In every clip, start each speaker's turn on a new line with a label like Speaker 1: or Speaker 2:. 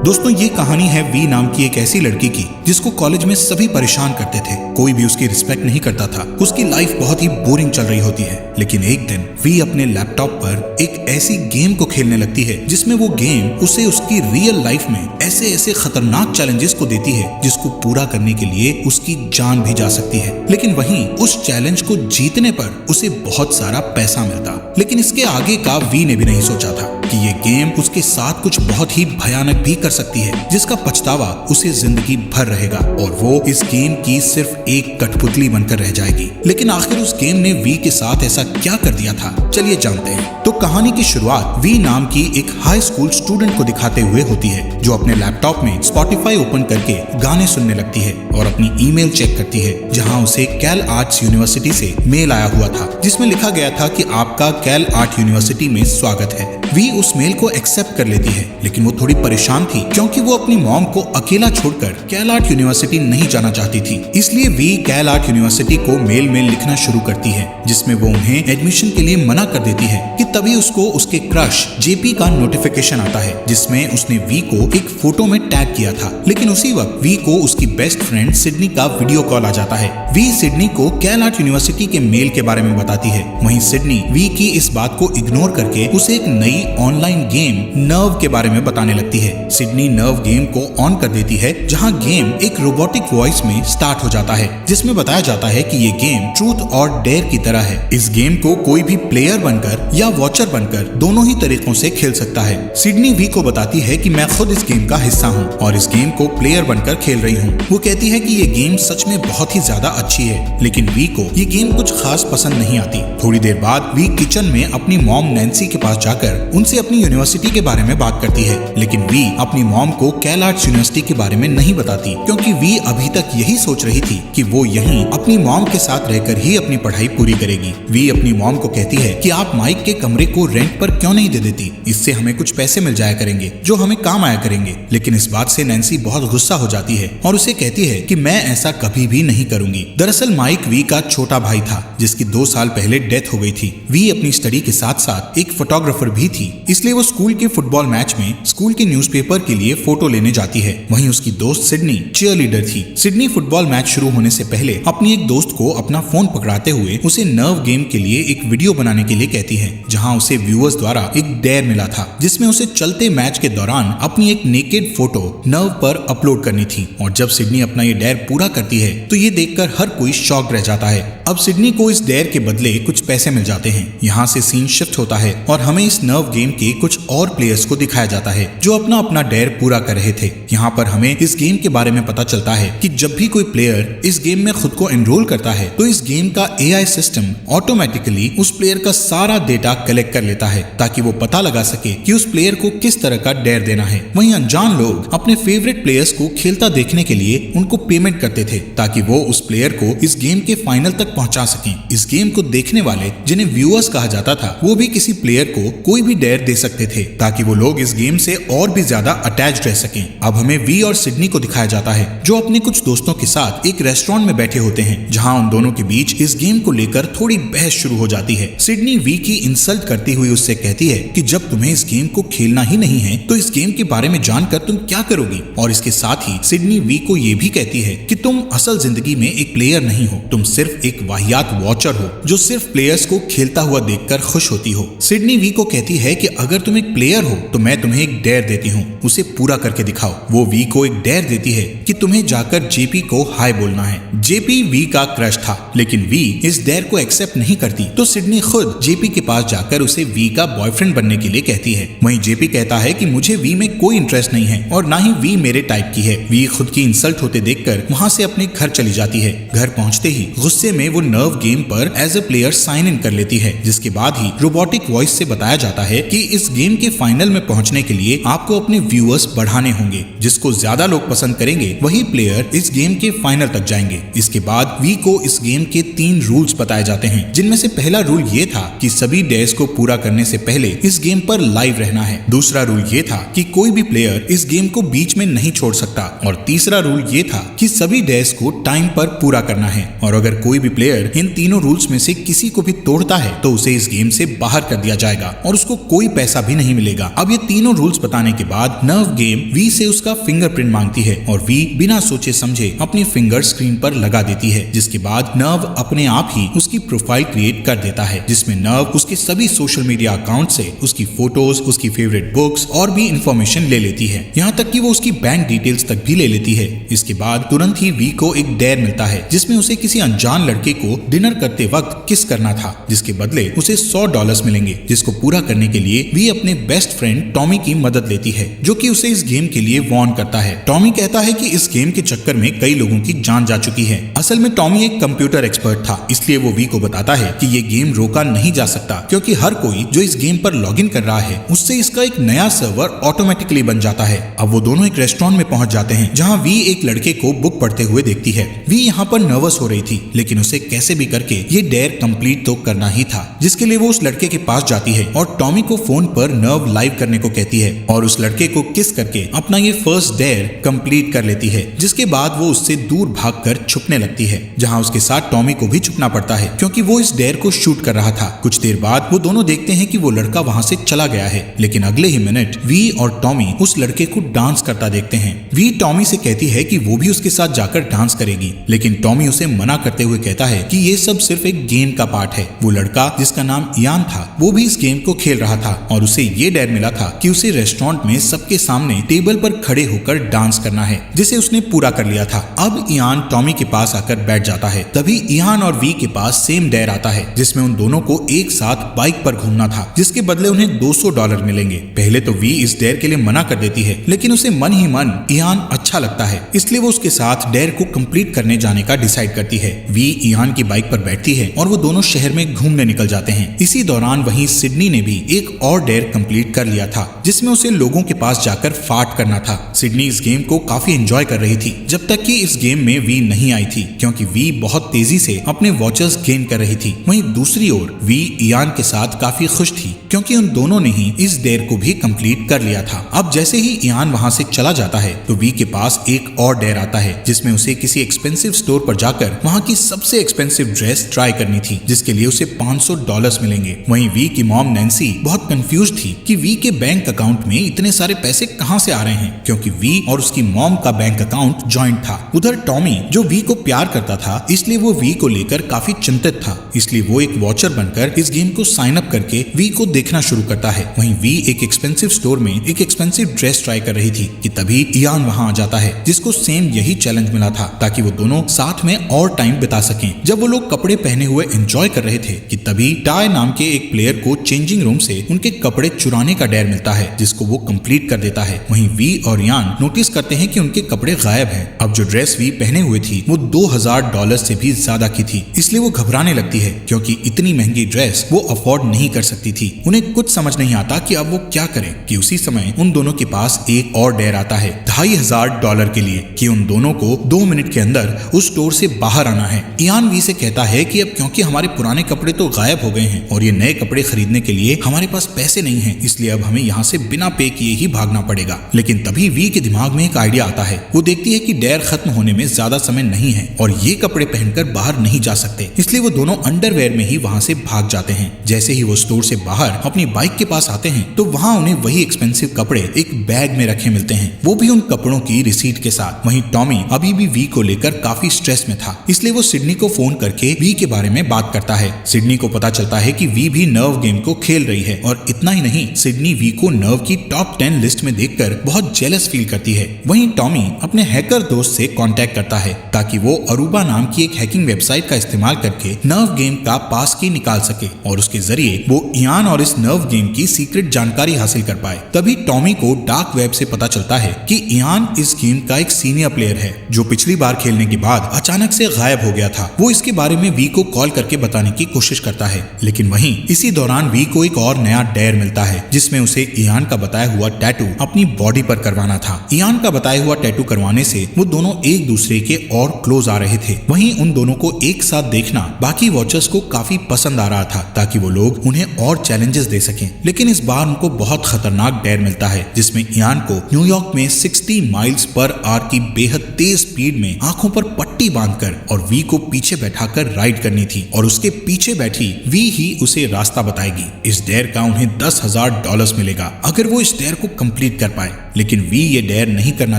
Speaker 1: दोस्तों ये कहानी है वी नाम की एक ऐसी लड़की की जिसको कॉलेज में सभी परेशान करते थे। कोई भी उसकी रिस्पेक्ट नहीं करता था। उसकी लाइफ बहुत ही बोरिंग चल रही होती है। लेकिन एक दिन वी अपने लैपटॉप पर एक ऐसी गेम को खेलने लगती है जिसमें वो गेम उसे उसकी रियल लाइफ में ऐसे ऐसे खतरनाक चैलेंजेस को देती है जिसको पूरा करने के लिए उसकी जान भी जा सकती है। लेकिन वहीं उस चैलेंज को जीतने पर उसे बहुत सारा पैसा मिलता। लेकिन इसके आगे का वी ने भी नहीं सोचा था कि ये गेम उसके साथ कुछ बहुत ही भयानक भी कर सकती है जिसका पछतावा उसे जिंदगी भर रहेगा और वो इस गेम की सिर्फ एक कठपुतली बनकर रह जाएगी। लेकिन आखिर उस गेम ने वी के साथ ऐसा क्या कर दिया था, चलिए जानते हैं। तो कहानी की शुरुआत वी नाम की एक हाई स्कूल स्टूडेंट को दिखाते हुए होती है जो अपने लैपटॉप में स्पॉटिफाई ओपन करके गाने सुनने लगती है और अपनी ईमेल चेक करती है जहां उसे कैल आर्ट्स यूनिवर्सिटी से मेल आया हुआ था जिसमें लिखा गया था कि आपका कैल आर्ट यूनिवर्सिटी में स्वागत है। वी उस मेल को एक्सेप्ट कर लेती है लेकिन वो थोड़ी परेशान थी क्योंकि वो अपनी मॉम को अकेला छोड़कर कैल आर्ट यूनिवर्सिटी नहीं जाना चाहती थी। इसलिए वी कैल आर्ट यूनिवर्सिटी को मेल में लिखना शुरू करती है जिसमें वो उन्हें एडमिशन के लिए मना कर देती है कि तभी उसको उसके क्रश जेपी का नोटिफिकेशन आता है जिसमें उसने वी को एक फोटो में टैग किया था। लेकिन उसी वक्त वी को उसकी बेस्ट फ्रेंड सिडनी का वीडियो कॉल आ जाता है। वी सिडनी को कैल आर्ट यूनिवर्सिटी के मेल के बारे में बताती है। वहीं सिडनी वी की इस बात को इग्नोर करके उसे एक नई ऑनलाइन गेम नर्व के बारे में बताने लगती है। सिडनी नर्व गेम को ऑन कर देती है जहां गेम एक रोबोटिक वॉइस में स्टार्ट हो जाता है जिसमें बताया जाता है कि ये गेम ट्रूथ और डेयर की तरह है। इस गेम को कोई भी प्लेयर बनकर या वॉचर बनकर दोनों ही तरीकों से खेल सकता है। सिडनी वी को बताती है कि मैं खुद इस गेम का हिस्सा हूँ और इस गेम को प्लेयर बनकर खेल रही हूँ। वो कहती है कि ये गेम सच में बहुत ही ज्यादा अच्छी है लेकिन वी को ये गेम कुछ खास पसंद नहीं आती। थोड़ी देर बाद वी किचन में अपनी मॉम नैन्सी के पास जाकर उनसे अपनी यूनिवर्सिटी के बारे में बात करती है। लेकिन वी अपनी मॉम को कैल आर्ट्स यूनिवर्सिटी के बारे में नहीं बताती क्योंकि वी अभी तक यही सोच रही थी कि वो यहीं अपनी मॉम के साथ रहकर ही अपनी पढ़ाई पूरी करेगी। वी अपनी मॉम को कहती है कि आप माइक के कमरे को रेंट पर क्यों नहीं दे देती, इससे हमें कुछ पैसे मिल जाया करेंगे जो हमें काम आया करेंगे। लेकिन इस बात से नैन्सी बहुत गुस्सा हो जाती है और उसे कहती है कि मैं ऐसा कभी भी नहीं करूंगी। दरअसल माइक वी का छोटा भाई था जिसकी 2 साल पहले डेथ हो गई थी। वी अपनी स्टडी के साथ साथ एक फोटोग्राफर भी थी इसलिए वो स्कूल के फुटबॉल मैच में स्कूल के न्यूज़पेपर के लिए फोटो लेने जाती है। वहीं उसकी दोस्त सिडनी चीयरलीडर थी। सिडनी फुटबॉल मैच शुरू होने से पहले अपनी एक दोस्त को अपना फोन पकड़ाते हुए उसे नर्व गेम के लिए एक वीडियो बनाने के लिए कहती है जहां उसे व्यूअर्स द्वारा एक डेयर मिला था जिसमें उसे चलते मैच के दौरान अपनी एक नेकेड फोटो नर्व पर अपलोड करनी थी। और जब सिडनी अपना ये डेयर पूरा करती है तो ये देखकर हर कोई शॉक्ड रह जाता है। अब सिडनी को इस डेयर के बदले कुछ पैसे मिल जाते हैं। यहाँ से सीन शिफ्ट होता है और हमें इस नर्व गेम के कुछ और प्लेयर्स को दिखाया जाता है जो अपना डेयर पूरा कर रहे थे। यहाँ पर हमें इस गेम के बारे में पता चलता है कि जब भी कोई प्लेयर इस गेम में खुद को एनरोल करता है तो इस गेम का एआई सिस्टम ऑटोमेटिकली उस प्लेयर का सारा डेटा कलेक्ट कर लेता है ताकि वो पता लगा सके कि उस प्लेयर को किस तरह का डेयर देना है। वहीं अनजान लोग अपने फेवरेट प्लेयर्स को खेलता देखने के लिए उनको पेमेंट करते थे ताकि वो उस प्लेयर को इस गेम के फाइनल तक पहुंचा सकें। इस गेम को देखने वाले जिन्हें व्यूअर्स कहा जाता था वो भी किसी प्लेयर को कोई भी डेयर दे सकते थे ताकि वो लोग इस गेम से और भी ज्यादा अटैच्ड रह सकें। अब हमें वी और सिडनी को दिखाया जाता है जो अपने कुछ दोस्तों के साथ एक रेस्टोरेंट में बैठे होते हैं जहां उन दोनों के बीच इस गेम को लेकर थोड़ी बहस शुरू हो जाती है। सिडनी वी की इंसल्ट करती हुई उससे कहती है कि जब तुम्हें इस गेम को खेलना ही नहीं है तो इस गेम के बारे में जानकर तुम क्या करोगी। और इसके साथ ही सिडनी वी को ये भी कहती है कि तुम असल जिंदगी में एक प्लेयर नहीं हो, तुम सिर्फ एक वाहियात वॉचर हो जो सिर्फ प्लेयर्स को खेलता हुआ देखकर खुश होती हो। सिडनी वी को कहती है कि अगर तुम एक प्लेयर हो तो मैं तुम्हें एक डेयर देती हूँ, उसे पूरा करके दिखाओ। वो वी को एक डेयर देती है कि तुम्हें जाकर जेपी को हाय बोलना है। जेपी वी का क्रश था लेकिन वी इस डेयर को एक्सेप्ट नहीं करती तो सिडनी खुद जेपी के पास जाकर उसे वी का बॉयफ्रेंड बनने के लिए कहती है। वहीं जेपी कहता है कि मुझे वी में कोई इंटरेस्ट नहीं है और ना ही वी मेरे टाइप की है। वी खुद की इंसल्ट होते देखकर वहां से अपने घर चली जाती है। घर पहुंचते ही गुस्से में वो नर्व गेम पर as a player sign in कर लेती है जिसके बाद ही रोबोटिक वॉइस से बताया जाता है कि इस गेम के फाइनल में पहुंचने के लिए आपको अपने व्यूअर्स बढ़ाने होंगे। जिसको ज्यादा लोग पसंद करेंगे वही प्लेयर इस गेम के फाइनल तक जाएंगे। इसके बाद वी को इस गेम के 3 रूल्स बताए जाते हैं जिनमें से पहला रूल ये था कि सभी डेज को पूरा करने से पहले इस गेम पर लाइव रहना है। दूसरा रूल ये था कि कोई भी प्लेयर इस गेम को बीच में नहीं छोड़ सकता और तीसरा रूल ये था कि सभी डेज को टाइम पर पूरा करना है और अगर कोई भी प्लेयर प्लेयर इन तीनों रूल्स में से किसी को भी तोड़ता है तो उसे इस गेम से बाहर कर दिया जाएगा और उसको कोई पैसा भी नहीं मिलेगा। अब ये तीनों रूल्स बताने के बाद नर्व गेम वी से उसका फिंगरप्रिंट मांगती है और वी बिना सोचे समझे अपनी फिंगर स्क्रीन पर लगा देती है, जिसके बाद नर्व अपने आप ही उसकी प्रोफाइल क्रिएट कर देता है, जिसमें नर्व उसके सभी सोशल मीडिया अकाउंट से उसकी फोटोज, उसकी फेवरेट बुक्स और भी इंफॉर्मेशन ले लेती है, यहाँ तक कि वो उसकी बैंक डिटेल्स तक भी ले लेती है। इसके बाद तुरंत ही वी को एक डेयर मिलता है जिसमें उसे किसी अनजान लड़के को डिनर करते वक्त किस करना था, जिसके बदले उसे $100 मिलेंगे, जिसको पूरा करने के लिए वी अपने बेस्ट फ्रेंड टॉमी की मदद लेती है, जो कि उसे इस गेम के लिए वार्न करता है। टॉमी कहता है कि इस गेम के चक्कर में कई लोगों की जान जा चुकी है। असल में टॉमी एक कंप्यूटर एक्सपर्ट था, इसलिए वो वी को बताता है कि ये गेम रोका नहीं जा सकता क्योंकि हर कोई जो इस गेम पर लॉगिन कर रहा है उससे इसका एक नया सर्वर ऑटोमेटिकली बन जाता है। अब वो दोनों एक रेस्टोरेंट में पहुंच जाते हैं जहां वी एक लड़के को बुक पढ़ते हुए देखती है। वी यहाँ पर नर्वस हो रही थी, लेकिन उसे कैसे भी करके ये डेयर कंप्लीट तो करना ही था, जिसके लिए वो उस लड़के के पास जाती है और टॉमी को फोन पर नर्व लाइव करने को कहती है और उस लड़के को किस करके अपना ये फर्स्ट डेयर कंप्लीट कर लेती है, जिसके बाद वो उससे दूर भागकर छुपने लगती है, जहां उसके साथ टॉमी को भी छुपना पड़ता है क्योंकि वो इस डेयर को शूट कर रहा था। कुछ देर बाद वो दोनों देखते हैं कि वो लड़का वहां से चला गया है, लेकिन अगले ही मिनट वी और टॉमी उस लड़के को डांस करता देखते हैं। वी टॉमी से कहती है कि वो भी उसके साथ जाकर डांस करेगी, लेकिन टॉमी उसे मना करते हुए कहता है कि ये सब सिर्फ एक गेम का पार्ट है। वो लड़का जिसका नाम इयान था वो भी इस गेम को खेल रहा था और उसे ये डेयर मिला था कि उसे रेस्टोरेंट में सबके सामने टेबल पर खड़े होकर डांस करना है, जिसे उसने पूरा कर लिया था। अब इयान टॉमी के पास आकर बैठ जाता है, तभी इयान और वी के पास सेम डेयर आता है जिसमें उन दोनों को एक साथ बाइक पर घूमना था, जिसके बदले उन्हें $200 मिलेंगे। पहले तो वी इस डेयर के लिए मना कर देती है, लेकिन उसे मन ही मन इयान अच्छा लगता है, इसलिए वो उसके साथ डेयर को कंप्लीट करने जाने का डिसाइड करती है। वी इयान की बाइक पर बैठती है और वो दोनों शहर में घूमने निकल जाते हैं। इसी दौरान वहीं सिडनी ने भी एक और डेयर कंप्लीट कर लिया था जिसमें उसे लोगों के पास जाकर फाट करना था। सिडनी इस गेम को काफी एंजॉय कर रही थी जब तक कि इस गेम में वी नहीं आई थी, क्योंकि वी बहुत तेजी से अपने वॉचर्स गेन कर रही थी। वहीं दूसरी ओर वी इयान के साथ काफी खुश थी क्योंकि उन दोनों ने ही इस डेयर को भी कंप्लीट कर लिया था। अब जैसे ही इयान वहां से चला जाता है तो वी के पास एक और डेयर आता है जिसमें उसे किसी एक्सपेंसिव स्टोर पर जाकर वहां की सबसे एक्सपेंसिव ड्रेस ट्राई करनी थी, जिसके लिए उसे $500 मिलेंगे। वहीं वी की मॉम नैन्सी बहुत कंफ्यूज थी कि वी के बैंक अकाउंट में इतने सारे पैसे कहां से आ रहे हैं, क्योंकि वी और उसकी मॉम का बैंक अकाउंट जॉइंट था। उधर टॉमी जो वी को प्यार करता था इसलिए वो वी को लेकर काफी चिंतित था, इसलिए वो एक वॉचर बनकर इस गेम को साइन अप करके वी को देखना शुरू करता है। वहीं वी एक एक्सपेंसिव स्टोर में एक एक्सपेंसिव ड्रेस ट्राई कर रही थी कि तभी इयान वहां आ जाता है, जिसको सेम यही चैलेंज मिला था ताकि वो दोनों साथ में और टाइम बिता सकें। जब वो लोग कपड़े पहने हुए एंजॉय कर रहे थे कि तभी टाय नाम के एक प्लेयर को चेंजिंग रूम से उनके कपड़े चुराने का डेयर मिलता है, जिसको वो कंप्लीट कर देता है। वहीं वी और इयान नोटिस करते हैं कि उनके कपड़े गायब हैं। अब जो ड्रेस वी पहने हुए थी वो $2000 से भी ज्यादा की थी, इसलिए वो घबराने लगती है क्योंकि इतनी महंगी ड्रेस वो अफोर्ड नहीं कर सकती थी। उन्हें कुछ समझ नहीं आता कि अब वो क्या करें कि उसी समय उन दोनों के पास एक और डेयर आता है $2500 के लिए कि उन दोनों को 2 मिनट के अंदर उस स्टोर से बाहर आना है। इयान वी से कहता है कि अब क्योंकि हमारे पुराने कपड़े तो गायब हो गए हैं और ये नए कपड़े खरीदने के लिए हमारे पास पैसे नहीं हैं, इसलिए अब हमें यहाँ से बिना पे किए ही भागना पड़ेगा। लेकिन तभी वी के दिमाग में एक आइडिया आता है। वो देखती है कि डेयर खत्म होने में ज्यादा समय नहीं है और ये कपड़े पहनकर बाहर नहीं जा सकते, इसलिए वो दोनों अंडरवेयर में ही वहां से भाग जाते हैं। जैसे ही वो स्टोर से बाहर अपनी बाइक के पास आते हैं तो वहां उन्हें वही एक्सपेंसिव कपड़े एक बैग में रखे मिलते हैं, वो भी उन कपड़ों की रिसीट के साथ। वहीं टॉमी अभी भी वी को लेकर काफी स्ट्रेस में था, इसलिए वो सिडनी को फोन करके वी के बारे में बात करता है। सिडनी को पता चलता है कि वी भी नर्व गेम को खेल रही है और इतना ही नहीं, सिडनी वी को नर्व की टॉप 10 लिस्ट में देखकर बहुत जेलस फील करती है। वहीं टॉमी अपने हैकर दोस्त से कांटेक्ट करता है ताकि वो अरूबा नाम की एक हैकिंग वेबसाइट का इस्तेमाल करके नर्व गेम का पास की निकाल सके और उसके जरिए वो इयान और इस नर्व गेम की सीक्रेट जानकारी हासिल कर पाए। तभी टॉमी को डार्क वेब से पता चलता है कि इयान इस गेम का एक सीनियर प्लेयर है जो पिछली बार खेलने के बाद अचानक से गायब हो गया था। वो इसके बारे में वी को कॉल करके बताने की कोशिश करता है, लेकिन वहीं इसी दौरान वी को एक और नया डेयर मिलता है जिसमें उसे इयान का बताया हुआ टैटू अपनी बॉडी पर करवाना था। इयान का बताया हुआ टैटू करवाने से वो दोनों एक दूसरे के और क्लोज आ रहे थे। वहीं उन दोनों को एक साथ देखना बाकी वॉचर्स को काफी पसंद आ रहा था ताकि वो लोग उन्हें और चैलेंजेस दे सकें। लेकिन इस बार उनको बहुत खतरनाक डेयर मिलता है जिसमें इयान को न्यूयॉर्क में 60 माइल्स पर आवर की बेहद तेज स्पीड में आंखों पर पट्टी बांधकर और वी को पीछे पीछे बैठाकर राइड करनी थी और उसके पीछे बैठी वी ही उसे रास्ता बताएगी। इस डेयर का उन्हें $10,000 मिलेगा अगर वो इस डेयर को कंप्लीट कर पाए। लेकिन वी ये डेयर नहीं करना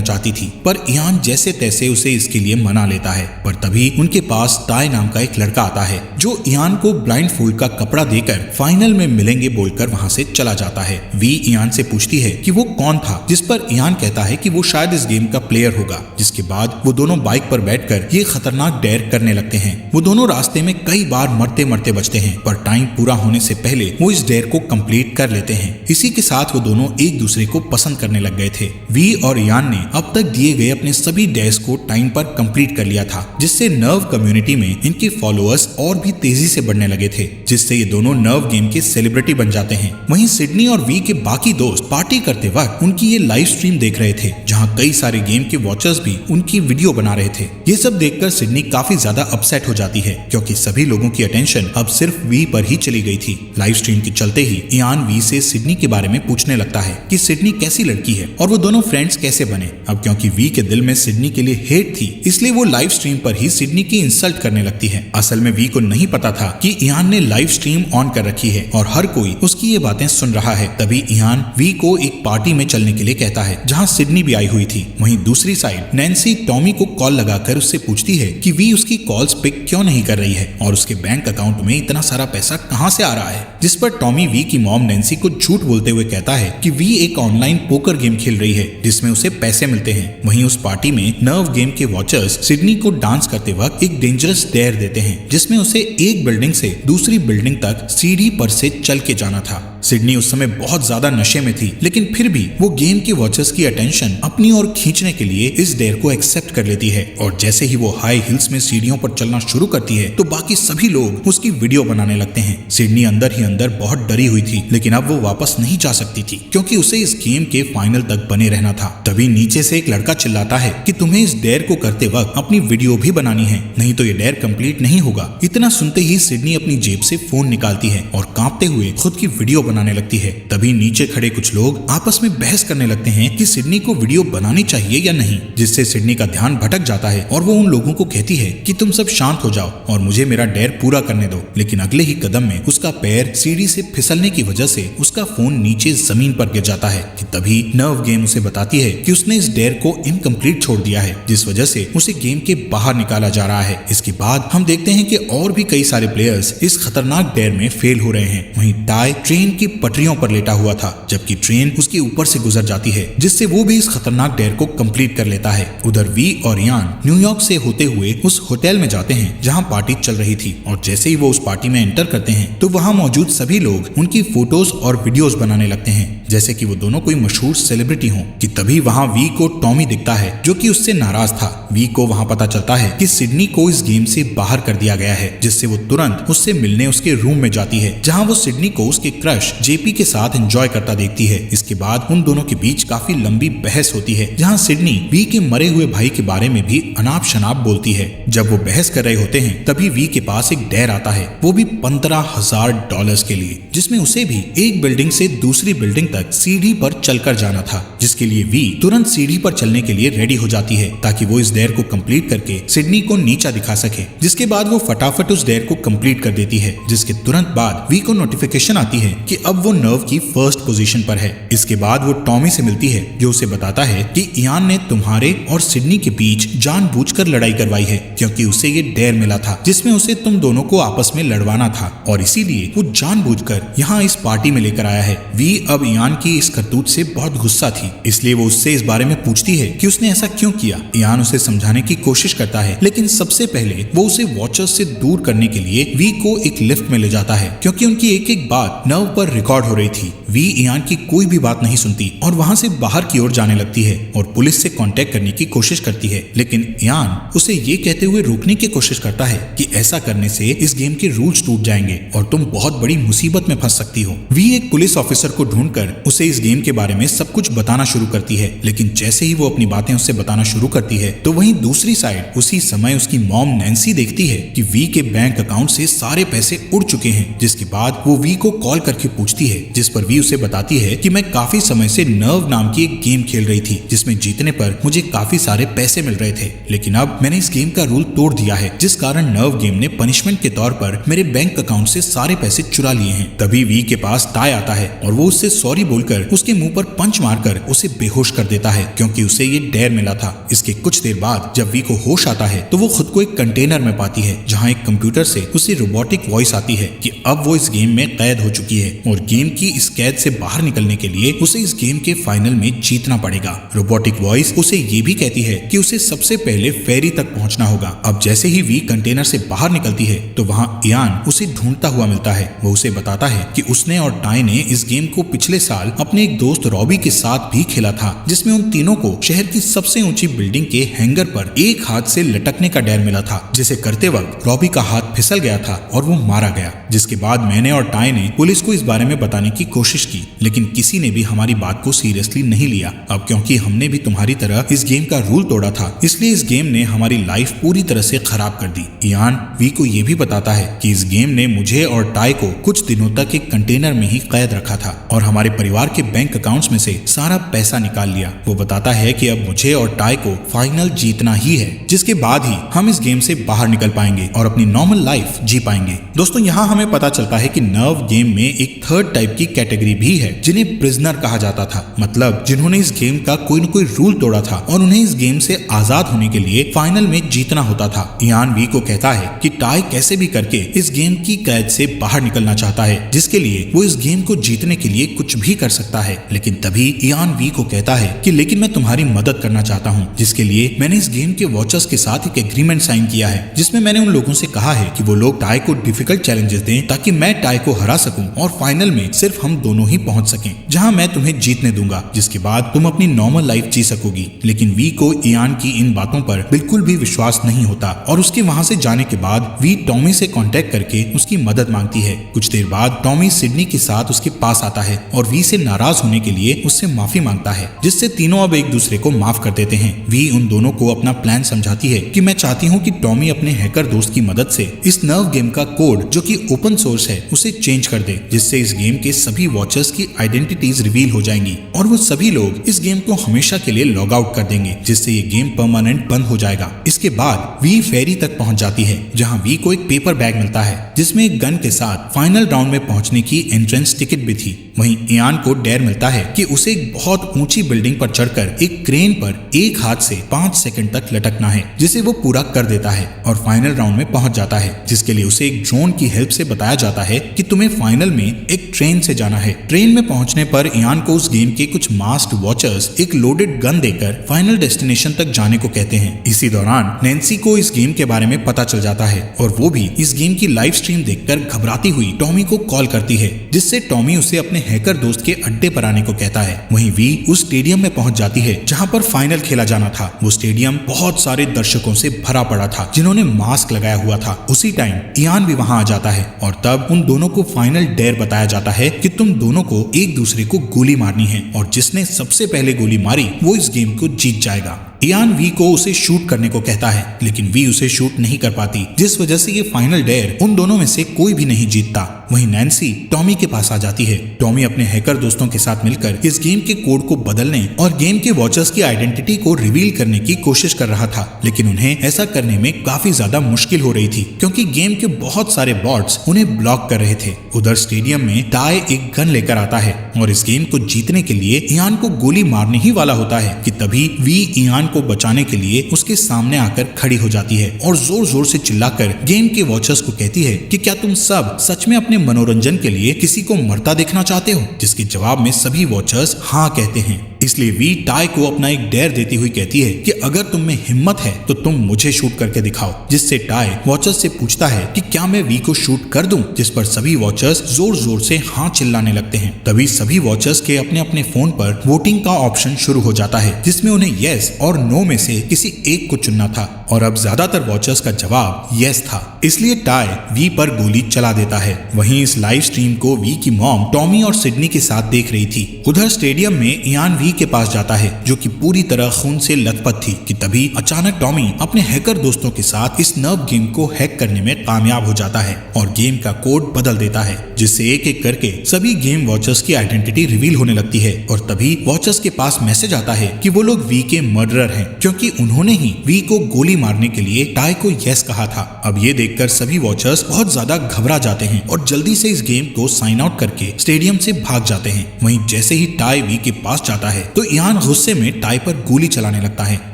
Speaker 1: चाहती थी, पर इयान जैसे तैसे उसे इसके लिए मना लेता है। पर तभी उनके पास ताय नाम का एक लड़का आता है जो इयान को ब्लाइंड फोल्ड का कपड़ा देकर फाइनल में मिलेंगे बोलकर वहां से चला जाता है। वी इयान से पूछती है कि वो कौन था, जिस पर इयान कहता है कि वो शायद इस गेम का प्लेयर होगा। जिसके बाद वो दोनों बाइक पर बैठकर ये खतरनाक डेयर करने लगते हैं। वो दोनों रास्ते में कई बार मरते मरते बचते हैं, पर टाइम पूरा होने से पहले वो इस डेयर को कंप्लीट कर लेते हैं। इसी के साथ वो दोनों एक दूसरे को पसंद करने लग गए थे। वी और इयान ने अब तक दिए गए अपने सभी डेयर्स को टाइम पर कंप्लीट कर लिया था, जिससे नर्व कम्युनिटी में इनके फॉलोअर्स और भी तेजी से बढ़ने लगे थे, जिससे ये दोनों नर्व गेम के सेलिब्रिटी बन जाते हैं। वहीं सिडनी और वी के बाकी दोस्त पार्टी करते वक्त उनकी ये लाइव स्ट्रीम देख रहे थे, जहां कई सारे गेम के वॉचर्स भी उनकी वीडियो बना रहे थे। ये सब देखकर सिडनी काफी ज्यादा अपसेट हो जाती है, क्योंकि सभी लोगों की अटेंशन अब सिर्फ वी पर ही चली गई थी। लाइव स्ट्रीम के चलते ही इयान वी से सिडनी के बारे में पूछने लगता है कि सिडनी कैसी लड़की है और वो दोनों फ्रेंड्स कैसे बने। अब क्योंकि वी के दिल में सिडनी के लिए हेट थी, इसलिए वो लाइव स्ट्रीम पर ही सिडनी की इंसल्ट करने लगती है। असल में वी को नहीं पता था कि इयान ने लाइव स्ट्रीम ऑन कर रखी है और हर कोई उसकी ये बातें सुन रहा है। तभी इयान वी को एक पार्टी में चलने के लिए कहता है, जहां सिडनी भी आई हुई थी। वहीं दूसरी साइड नैन्सी टॉमी को कॉल लगाकर उससे पूछती है कि वी उसकी कॉल्स पिक क्यों नहीं कर रही है और उसके बैंक अकाउंट में इतना सारा पैसा कहां से आ रहा है। जिस पर टॉमी वी की मॉम नैन्सी को झूठ बोलते हुए कहता है कि वी एक ऑनलाइन पोकर गेम खेल रही है जिसमें उसे पैसे मिलते हैं। वहीं उस पार्टी में नर्व गेम के वॉचर्स सिडनी को डांस करते वक्त एक डेंजरस डेयर देते हैं, जिसमें उसे एक बिल्डिंग से दूसरी बिल्डिंग तक सीढ़ी पर से चल के जाना था। सिडनी उस समय बहुत ज्यादा नशे में थी, लेकिन फिर भी वो गेम के वॉचर्स की अटेंशन अपनी ओर खींचने के लिए इस डेयर को एक्सेप्ट कर लेती है। और जैसे ही वो हाई हिल्स में सीढ़ियों पर चलना शुरू करती है तो बाकी सभी लोग उसकी वीडियो बनाने लगते हैं। सिडनी अंदर ही अंदर बहुत डरी हुई थी, लेकिन अब वो वापस नहीं जा सकती थी, क्योंकि उसे इस गेम के फाइनल तक बने रहना था। तभी नीचे से एक लड़का चिल्लाता है कि तुम्हें इस डेयर को करते वक्त अपनी वीडियो भी बनानी है, नहीं तो ये डेयर कंप्लीट नहीं होगा। इतना सुनते ही सिडनी अपनी जेब से फोन निकालती है और कांपते हुए खुद की वीडियो बनाने लगती है। तभी नीचे खड़े कुछ लोग आपस में बहस करने लगते हैं कि सिडनी को वीडियो बनानी चाहिए या नहीं, जिससे सिडनी का ध्यान भटक जाता है और वो उन लोगों को कहती है कि तुम सब शांत हो जाओ और मुझे मेरा डेयर पूरा करने दो। लेकिन अगले ही कदम में उसका पैर सीढ़ी से फिसलने की वजह से उसका फोन नीचे जमीन पर गिर जाता है। कि तभी नर्व गेम उसे बताती है कि उसने इस डेयर को इनकम्प्लीट छोड़ दिया है, जिस वजह से उसे गेम के बाहर निकाला जा रहा है। इसके बाद हम देखते हैं कि और भी कई सारे प्लेयर्स इस खतरनाक डेयर में फेल हो रहे हैं। वहीं टाई ट्रेन की पटरियों पर लेटा हुआ था, जबकि ट्रेन उसके ऊपर से गुजर जाती है, जिससे वो भी इस खतरनाक डेयर को कंप्लीट कर लेता है। उधर वी और इयान न्यूयॉर्क से होते हुए उस होटल में जाते हैं जहां पार्टी चल रही थी, और जैसे ही वो उस पार्टी में एंटर करते हैं तो वहां मौजूद सभी लोग उनकी फोटोज और वीडियोस बनाने लगते हैं, जैसे कि वो दोनों कोई मशहूर सेलिब्रिटी हों। कि तभी वहां वी को टॉमी दिखता है, जो कि उससे नाराज था। वी को वहां पता चलता है कि सिडनी को इस गेम से बाहर कर दिया गया है, जिससे वो तुरंत उससे मिलने उसके रूम में जाती है, जहां वो सिडनी को उसके क्रश जेपी के साथ एंजॉय करता देखती है। इसके बाद उन दोनों के बीच काफी लंबी बहस होती है, जहां सिडनी वी के मरे हुए भाई के बारे में भी अनाप शनाप बोलती है। जब वो बहस कर रहे होते हैं तभी वी के पास एक डेयर आता है, वो भी $15,000 के लिए, जिसमें उसे भी एक बिल्डिंग से दूसरी बिल्डिंग तक सीढ़ी पर चलकर जाना था, जिसके लिए वी तुरंत सीढ़ी पर चलने के लिए रेडी हो जाती है ताकि वो इस डेयर को कंप्लीट करके सिडनी को नीचा दिखा सके। जिसके बाद वो फटाफट उस डेयर को कंप्लीट कर देती है, जिसके तुरंत बाद वी को नोटिफिकेशन आती है कि अब वो नर्व की फर्स्ट पोजीशन पर है। इसके बाद वो टॉमी से मिलती है, जो उसे बताता है कि इयान ने तुम्हारे और सिडनी के बीच जानबूझकर लड़ाई करवाई है, क्योंकि उसे ये डेयर मिला था जिसमें उसे तुम दोनों को आपस में लड़वाना था, और इसीलिए वो जानबूझकर यहाँ इस पार्टी में लेकर आया है। वी अब इयान की इस करतूत से बहुत गुस्सा थी, इसलिए वो उससे इस बारे में पूछती है कि उसने ऐसा क्यों किया। इयान उसे समझाने की कोशिश करता है, लेकिन सबसे पहले वो उसे वॉचर्स से दूर करने के लिए वी को एक लिफ्ट में ले जाता है, क्योंकि उनकी एक एक बात नर्व पर रिकॉर्ड हो रही थी। वी इयान की कोई भी बात नहीं सुनती और वहां से बाहर की ओर जाने लगती है और पुलिस से कांटेक्ट करने की कोशिश करती है, लेकिन इयान उसे ये कहते हुए रोकने की कोशिश करता है कि ऐसा करने से इस गेम के रूल्स टूट जाएंगे और तुम बहुत बड़ी मुसीबत में फंस सकती हो। वी एक पुलिस ऑफिसर को ढूंढकर उसे इस गेम के बारे बारे में सब कुछ बताना शुरू करती है। लेकिन जैसे ही वो अपनी बातें उससे बताना शुरू करती है तो वहीं दूसरी साइड उसी समय उसकी मॉम नैन्सी देखती है कि वी के बैंक अकाउंट से सारे पैसे उड़ चुके हैं। जिसके बाद वो वी को कॉल करके पूछती है, जिस पर वी उसे बताती है कि मैं काफी समय से नर्व नाम की एक गेम खेल रही थी जिसमें जीतने पर मुझे काफी सारे पैसे मिल रहे थे, लेकिन अब मैंने इस गेम का रूल तोड़ दिया है, जिस कारण नर्व गेम ने पनिशमेंट के तौर पर मेरे बैंक अकाउंट से सारे पैसे चुरा लिए हैं। तभी वी के पास टाई आता है और वो उससे सॉरी बोलकर उसके मुंह पर पंच मारकर उसे बेहोश कर देता है, क्योंकि उसे ये डेयर मिला था। इसके कुछ देर बाद जब वी को होश आता है तो वो खुद को एक कंटेनर में पाती है जहाँ एक कंप्यूटर से उसे रोबोटिक वॉइस आती है कि अब वो इस गेम में कैद हो चुकी है और गेम की इस कैद से बाहर निकलने के लिए उसे इस गेम के फाइनल में जीतना पड़ेगा। रोबोटिक वॉइस उसे ये भी कहती है कि उसे सबसे पहले फेरी तक पहुंचना होगा। अब जैसे ही वी कंटेनर से बाहर निकलती है तो वहाँ इयान उसे ढूंढता हुआ मिलता है। वो उसे बताता है कि उसने और टाई ने इस गेम को पिछले साल अपने एक दोस्त रॉबी के साथ भी खेला था, जिसमें उन तीनों को शहर की सबसे ऊंची बिल्डिंग के हैंगर पर एक हाथ से लटकने का डर मिला था, जिसे करते वक्त रॉबी का हाथ फिसल गया था और वो मारा गया। जिसके बाद मैंने और टाई ने पुलिस को इस बारे में बताने की कोशिश की, लेकिन किसी ने भी हमारी बात को सीरियसली नहीं लिया। अब क्योंकि हमने भी तुम्हारी तरह इस गेम का रूल तोड़ा था, इसलिए इस गेम ने हमारी लाइफ पूरी तरह से खराब कर दी। इयान वी को ये भी बताता है कि इस गेम ने मुझे और टाई को कुछ दिनों तक एक कंटेनर में ही कैद रखा था और हमारे परिवार के बैंक अकाउंट्स में से सारा पैसा निकाल लिया। वो बताता है कि अब मुझे और टाई को फाइनल जीतना ही है, जिसके बाद ही हम इस गेम से बाहर निकल पाएंगे और अपनी नॉर्मल लाइफ जी पाएंगे। दोस्तों, यहाँ हमें पता चलता है कि नर्व गेम में एक थर्ड टाइप की कैटेगरी भी है जिन्हें प्रिजनर कहा जाता था, मतलब जिन्होंने इस गेम का कोई न कोई रूल तोड़ा था और उन्हें इस गेम से आजाद होने के लिए फाइनल में जीतना होता था। इयान वी को कहता है कि टाई कैसे भी करके इस गेम की कैद से बाहर निकलना चाहता है, जिसके लिए वो इस गेम को जीतने के लिए कुछ भी कर सकता है। लेकिन तभी इयान वी को कहता है कि लेकिन मैं तुम्हारी मदद करना चाहता हूँ, जिसके लिए मैंने इस गेम के वॉचर्स के साथ एक एग्रीमेंट साइन किया है, जिसमें मैंने उन लोगों से कहा है कि वो लोग टाई को डिफिकल्ट चैलेंजेस दें ताकि मैं टाई को हरा सकूं और फाइनल में सिर्फ हम दोनों ही पहुंच सकें, जहां मैं तुम्हें जीतने दूंगा, जिसके बाद तुम अपनी नॉर्मल लाइफ जी सकोगी। लेकिन वी को इयान की इन बातों पर बिल्कुल भी विश्वास नहीं होता और उसके वहां से जाने के बाद वी टॉमी से कांटेक्ट करके उसकी मदद मांगती है। कुछ देर बाद टॉमी सिडनी के साथ उसके पास आता है और वी से नाराज होने के लिए उससे माफी मांगता है, जिससे तीनों अब एक दूसरे को माफ कर देते हैं। वी उन दोनों को अपना प्लान समझाती है कि मैं चाहती हूँ कि टॉमी अपने हैकर दोस्त की मदद से इस नर्व गेम का कोड, जो कि ओपन सोर्स है, उसे चेंज कर दे, जिससे इस गेम के सभी वॉचर्स की आइडेंटिटीज रिवील हो जाएंगी और वो सभी लोग इस गेम को हमेशा के लिए लॉग आउट कर देंगे, जिससे ये गेम परमानेंट बंद हो जाएगा। इसके बाद वी फेरी तक पहुंच जाती है, जहां वी को एक पेपर बैग मिलता है जिसमें एक गन के साथ फाइनल राउंड में पहुंचने की एंट्रेंस टिकट भी थी। वहीं इयान को डेयर मिलता है कि उसे एक बहुत ऊंची बिल्डिंग पर चढ़कर एक क्रेन पर एक हाथ से 5 सेकंड तक लटकना है, जिसे वो पूरा कर देता है और फाइनल राउंड में पहुंच जाता है, जिसके लिए उसे एक ड्रोन की हेल्प से बताया जाता है कि तुम्हें फाइनल में एक ट्रेन से जाना है। ट्रेन में पहुंचने पर इयान को उस गेम के कुछ मास्क्ड वॉचर्स एक लोडेड गन देकर फाइनल डेस्टिनेशन तक जाने को कहते हैं। इसी दौरान नैन्सी को इस गेम के बारे में पता चल जाता है और वो भी इस गेम की लाइव स्ट्रीम देखकर घबराती हुई टॉमी को कॉल करती है, जिससे टॉमी उसे अपने हैकर दोस्त के अड्डे पर आने को कहता है। वहीं वी उस स्टेडियम में पहुंच जाती है जहां पर फाइनल खेला जाना था। वो स्टेडियम बहुत सारे दर्शकों से भरा पड़ा था जिन्होंने मास्क लगाया हुआ था। उसी टाइम इयान भी वहां आ जाता है और तब उन दोनों को फाइनल डेयर बताया जाता है कि तुम दोनों को एक दूसरे को गोली मारनी है और जिसने सबसे पहले गोली मारी वो इस गेम को जीत जाएगा। इयान वी को उसे शूट करने को कहता है, लेकिन वी उसे शूट नहीं कर पाती, जिस वजह से ये फाइनल डेयर उन दोनों में से कोई भी नहीं जीतता। वहीं नैन्सी टॉमी के पास आ जाती है। टॉमी अपने हैकर दोस्तों के साथ मिलकर इस गेम के कोड को बदलने और गेम के वॉचर्स की आइडेंटिटी को रिवील करने की कोशिश कर रहा था, लेकिन उन्हें ऐसा करने में काफी ज्यादा मुश्किल हो रही थी क्योंकि गेम के बहुत सारे बॉट्स उन्हें ब्लॉक कर रहे थे। उधर स्टेडियम में टाई एक गन लेकर आता है और इस गेम को जीतने के लिए इयान को गोली मारने ही वाला होता है कि तभी वी इयान को बचाने के लिए उसके सामने आकर खड़ी हो जाती है और जोर जोर से चिल्लाकर गेम के वॉचर्स को कहती है कि क्या तुम सब सच में अपने मनोरंजन के लिए किसी को मरता देखना चाहते हो, जिसके जवाब में सभी वॉचर्स हाँ कहते हैं। इसलिए वी टाई को अपना एक डेयर देती हुई कहती है कि अगर तुम में हिम्मत है तो तुम मुझे शूट करके दिखाओ, जिससे टाई वॉचर्स से पूछता है कि क्या मैं वी को शूट कर दूं, जिस पर सभी वॉचर्स जोर जोर से हाँ चिल्लाने लगते हैं। तभी सभी वॉचर्स के अपने अपने फोन पर वोटिंग का ऑप्शन शुरू हो जाता है, जिसमें उन्हें यस और नो में से किसी एक को चुनना था और अब ज्यादातर वॉचर्स का जवाब यस था। इसलिए टाई वी पर गोली चला देता है। वहीं इस लाइव स्ट्रीम को वी की मॉम टॉमी और सिडनी के साथ देख रही थी। उधर स्टेडियम में इयान वी के पास जाता है, जो कि पूरी तरह खून से लथपथ थी कि तभी अचानक टॉमी अपने हैकर दोस्तों के साथ इस नर्व गेम को हैक करने में कामयाब हो जाता है और गेम का कोड बदल देता है, जिससे एक एक करके सभी गेम वॉचर्स की आइडेंटिटी रिवील होने लगती है। और तभी वॉचर्स के पास मैसेज आता है कि वो लोग वी के मर्डरर हैं, क्योंकि उन्होंने ही वी को गोली मारने के लिए टाई को यस कहा था। अब ये देखकर सभी वॉचर्स बहुत ज्यादा घबरा जाते हैं और जल्दी से इस गेम को साइन आउट करके स्टेडियम से भाग जाते हैं। वहीं जैसे ही टाई वी के पास जाता है तो इयान गुस्से में टाई पर गोली चलाने लगता है,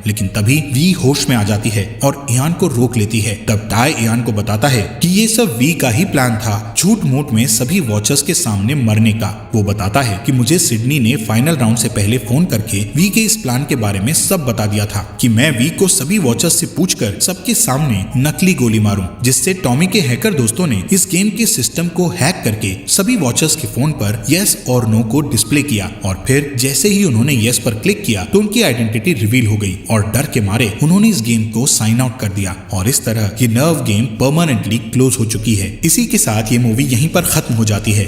Speaker 1: लेकिन तभी वी होश में आ जाती है और इयान को रोक लेती है। तब टाई इयान को बताता है कि ये सब वी का ही प्लान था, झूठ मूठ में सभी वॉचर्स के सामने मरने का। वो बताता है कि मुझे सिडनी ने फाइनल राउंड से पहले फोन करके वी के इस प्लान के बारे में सब बता दिया था कि मैं वी को सभी वॉचर्स से पूछकर सबके सामने नकली गोली मारूं, जिससे टॉमी के हैकर दोस्तों ने इस गेम के सिस्टम को हैक करके सभी वॉचर्स के फोन पर यस और नो को डिस्प्ले किया और फिर जैसे ही उन्होंने यस पर क्लिक किया तो उनकी आइडेंटिटी रिवील हो गई और डर के मारे उन्होंने इस गेम को साइन आउट कर दिया और इस तरह ये नर्व गेम परमानेंटली क्लोज हो चुकी है। इसी के साथ ये मूवी यहीं पर खत्म हो जाती है।